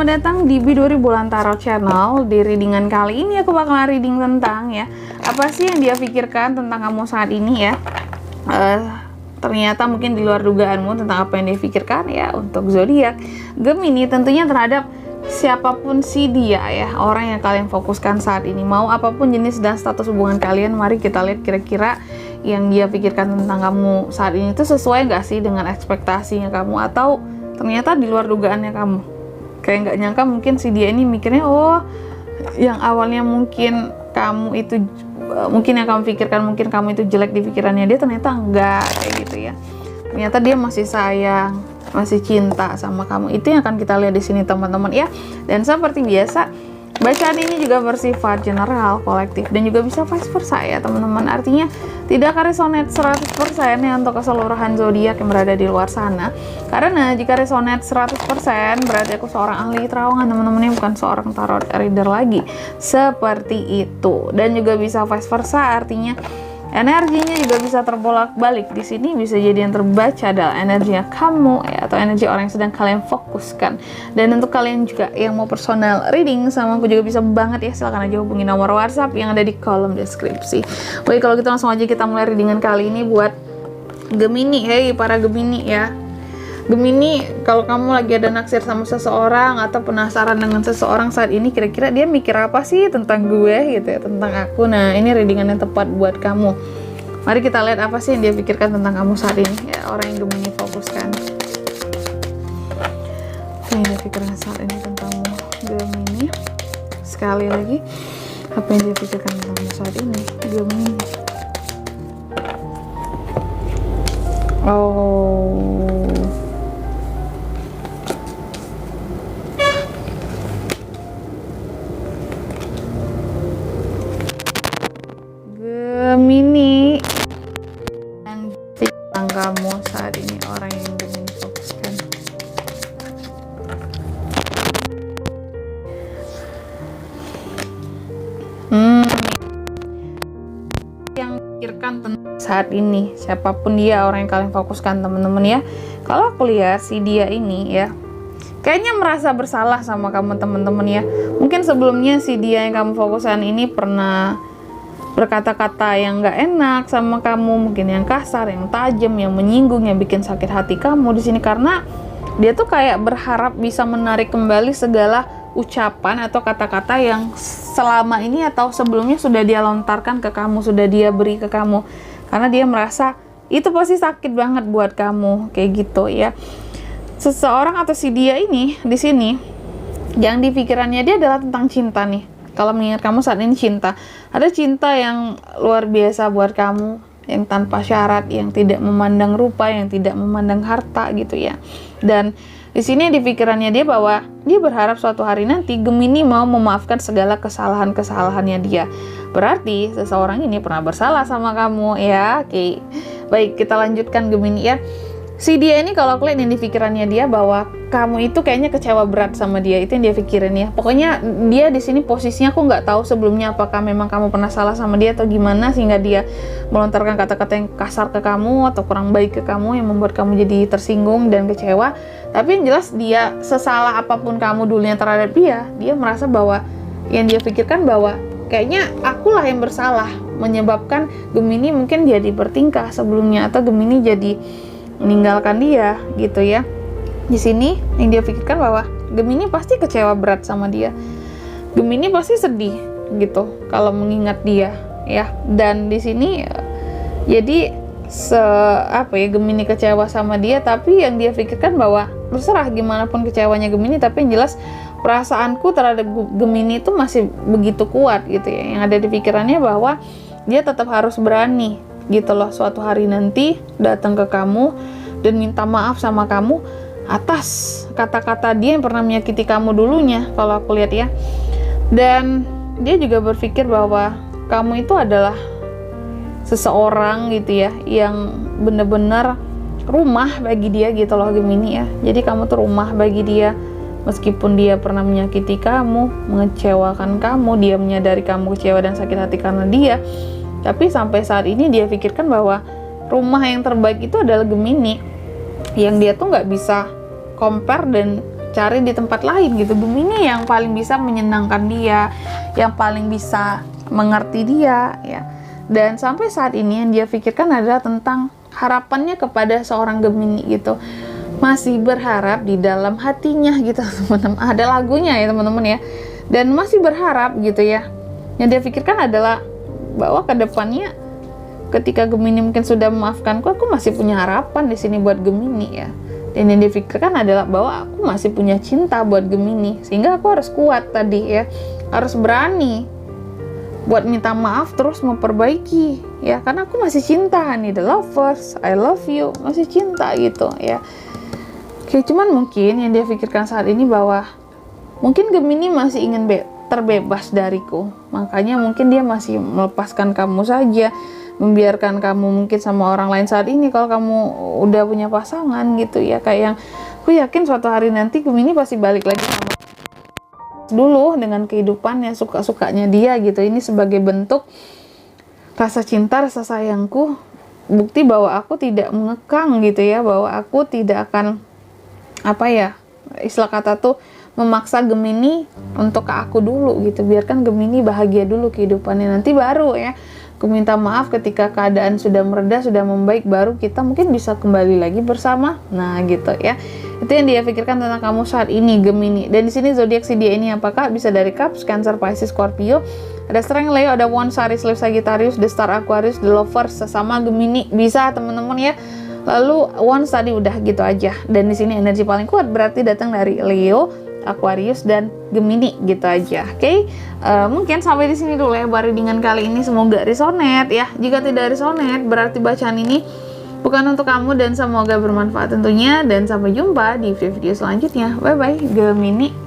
selamat datang di Biduri Bulan Tarot Channel. Di readingan kali ini aku bakalan reading tentang apa sih yang dia pikirkan tentang kamu saat ini ya. Ternyata mungkin di luar dugaanmu tentang apa yang dia pikirkan ya untuk zodiak Gemini, tentunya terhadap siapapun si dia ya, orang yang kalian fokuskan saat ini. Mau apapun jenis dan status hubungan kalian, mari kita lihat kira-kira yang dia pikirkan tentang kamu saat ini itu sesuai nggak sih dengan ekspektasinya kamu, atau ternyata di luar dugaannya kamu. Kayak nggak nyangka mungkin si dia ini mikirnya, oh yang awalnya mungkin kamu itu, mungkin yang kamu pikirkan mungkin kamu itu jelek di pikirannya dia, ternyata enggak kayak gitu ya. Ternyata dia masih sayang, masih cinta sama kamu. Itu yang akan kita lihat di sini teman-teman ya. Dan seperti biasa, bacaan ini juga bersifat general, kolektif, dan juga bisa vice versa ya teman-teman. Artinya tidak akan resonate 100% ya untuk keseluruhan zodiak yang berada di luar sana. Karena jika resonate 100% berarti aku seorang ahli terawangan teman-teman, bukan seorang tarot reader lagi. Seperti itu. Dan juga bisa vice versa, artinya energinya juga bisa terbolak-balik. Di sini bisa jadi yang terbaca adalah energinya kamu ya, atau energi orang yang sedang kalian fokuskan. Dan untuk kalian juga yang mau personal reading sama aku juga bisa banget ya, silahkan aja hubungi nomor WhatsApp yang ada di kolom deskripsi. Baik, kalau gitu langsung aja kita mulai readingan kali ini buat Gemini. Hey para Gemini ya. Gemini, kalau kamu lagi ada naksir sama seseorang atau penasaran dengan seseorang saat ini, kira-kira dia mikir apa sih tentang gue gitu ya, tentang aku. Nah, ini readingan yang tepat buat kamu. Mari kita lihat apa sih yang dia pikirkan tentang kamu saat ini ya, orang yang Gemini fokuskan. Apa yang dia pikirkan saat ini tentangmu Gemini? Sekali lagi, apa yang dia pikirkan tentangmu saat ini Gemini? Gemini, yang tentang kamu saat ini, orang yang Gemini fokuskan. Yang pikirkan tentang saat ini, siapapun dia, orang yang kalian fokuskan teman-teman ya. Kalau aku lihat si dia ini ya, kayaknya merasa bersalah sama kamu teman-teman ya. Mungkin sebelumnya si dia yang kamu fokuskan ini pernah berkata-kata yang nggak enak sama kamu, mungkin yang kasar, yang tajam, yang menyinggung, yang bikin sakit hati kamu di sini, karena dia tuh kayak berharap bisa menarik kembali segala ucapan atau kata-kata yang selama ini atau sebelumnya sudah dia lontarkan ke kamu, sudah dia beri ke kamu, karena dia merasa itu pasti sakit banget buat kamu kayak gitu ya. Seseorang atau si dia ini di sini yang di pikirannya dia adalah tentang cinta nih. Kalau mengingat kamu saat ini cinta, ada cinta yang luar biasa buat kamu, yang tanpa syarat, yang tidak memandang rupa, yang tidak memandang harta gitu ya. Dan di sini di pikirannya dia bahwa dia berharap suatu hari nanti Gemini mau memaafkan segala kesalahan-kesalahannya dia. Berarti seseorang ini pernah bersalah sama kamu ya. Oke. Baik, kita lanjutkan Gemini ya. Si dia ini kalau aku lihat yang di pikirannya dia bahwa kamu itu kayaknya kecewa berat sama dia, itu yang dia pikirin ya. Pokoknya dia di sini posisinya aku nggak tahu sebelumnya apakah memang kamu pernah salah sama dia atau gimana sehingga dia melontarkan kata-kata yang kasar ke kamu atau kurang baik ke kamu yang membuat kamu jadi tersinggung dan kecewa. Tapi yang jelas dia sesalah apapun kamu dulunya terhadap dia merasa bahwa yang dia pikirkan bahwa kayaknya akulah yang bersalah menyebabkan Gemini mungkin jadi bertingkah sebelumnya atau Gemini jadi meninggalkan dia gitu ya. Di sini yang dia pikirkan bahwa Gemini pasti kecewa berat sama dia. Gemini pasti sedih gitu kalau mengingat dia ya. Dan di sini jadi Gemini kecewa sama dia, tapi yang dia pikirkan bahwa terserah gimana pun kecewanya Gemini, tapi yang jelas perasaanku terhadap Gemini itu masih begitu kuat gitu ya. Yang ada di pikirannya bahwa dia tetap harus berani gitu loh, suatu hari nanti datang ke kamu dan minta maaf sama kamu atas kata-kata dia yang pernah menyakiti kamu dulunya, kalau aku lihat ya. Dan dia juga berpikir bahwa kamu itu adalah seseorang gitu ya, yang benar-benar rumah bagi dia gitu loh Gemini ya. Jadi kamu tuh rumah bagi dia, meskipun dia pernah menyakiti kamu, mengecewakan kamu, dia menyadari kamu kecewa dan sakit hati karena dia. Tapi sampai saat ini dia pikirkan bahwa rumah yang terbaik itu adalah Gemini, yang dia tuh nggak bisa compare dan cari di tempat lain gitu. Gemini yang paling bisa menyenangkan dia, yang paling bisa mengerti dia ya. Dan sampai saat ini yang dia pikirkan adalah tentang harapannya kepada seorang Gemini gitu. Masih berharap di dalam hatinya gitu teman-teman. Ada lagunya ya teman-teman ya. Dan masih berharap gitu ya. Yang dia pikirkan adalah bahwa ke depannya ketika Gemini mungkin sudah memaafkanku, aku masih punya harapan di sini buat Gemini ya. Dan yang dia pikirkan adalah bahwa aku masih punya cinta buat Gemini, sehingga aku harus kuat tadi ya, harus berani buat minta maaf terus memperbaiki ya, karena aku masih cinta nih, the lovers, I love you, masih cinta gitu ya. Oke, cuman mungkin yang dia pikirkan saat ini bahwa mungkin Gemini masih ingin terbebas dariku, makanya mungkin dia masih melepaskan kamu saja, membiarkan kamu mungkin sama orang lain saat ini kalau kamu udah punya pasangan gitu ya. Kayak yang aku yakin suatu hari nanti Gemini pasti balik lagi sama dulu dengan kehidupannya, suka-sukanya dia gitu. Ini sebagai bentuk rasa cinta, rasa sayangku, bukti bahwa aku tidak mengekang gitu ya, bahwa aku tidak akan apa ya, istilah kata tuh memaksa Gemini untuk ke aku dulu gitu. Biarkan Gemini bahagia dulu kehidupannya, nanti baru ya aku minta maaf ketika keadaan sudah mereda, sudah membaik, baru kita mungkin bisa kembali lagi bersama. Nah gitu ya, itu yang dia pikirkan tentang kamu saat ini Gemini. Dan di sini zodiak si dia ini apakah bisa dari Cups, Cancer, Pisces, Scorpio, ada Strength Leo, ada One, Aries, Leo, Sagittarius, The Star, Aquarius, The Lovers, sesama Gemini bisa teman-teman ya. Lalu One tadi udah gitu aja. Dan di sini energi paling kuat berarti datang dari Leo, Aquarius, dan Gemini gitu aja. Oke, mungkin sampai di sini dulu ya readingan kali ini. Semoga resonate ya. Jika tidak resonate berarti bacaan ini bukan untuk kamu, dan semoga bermanfaat tentunya. Dan sampai jumpa di video selanjutnya. Bye bye Gemini.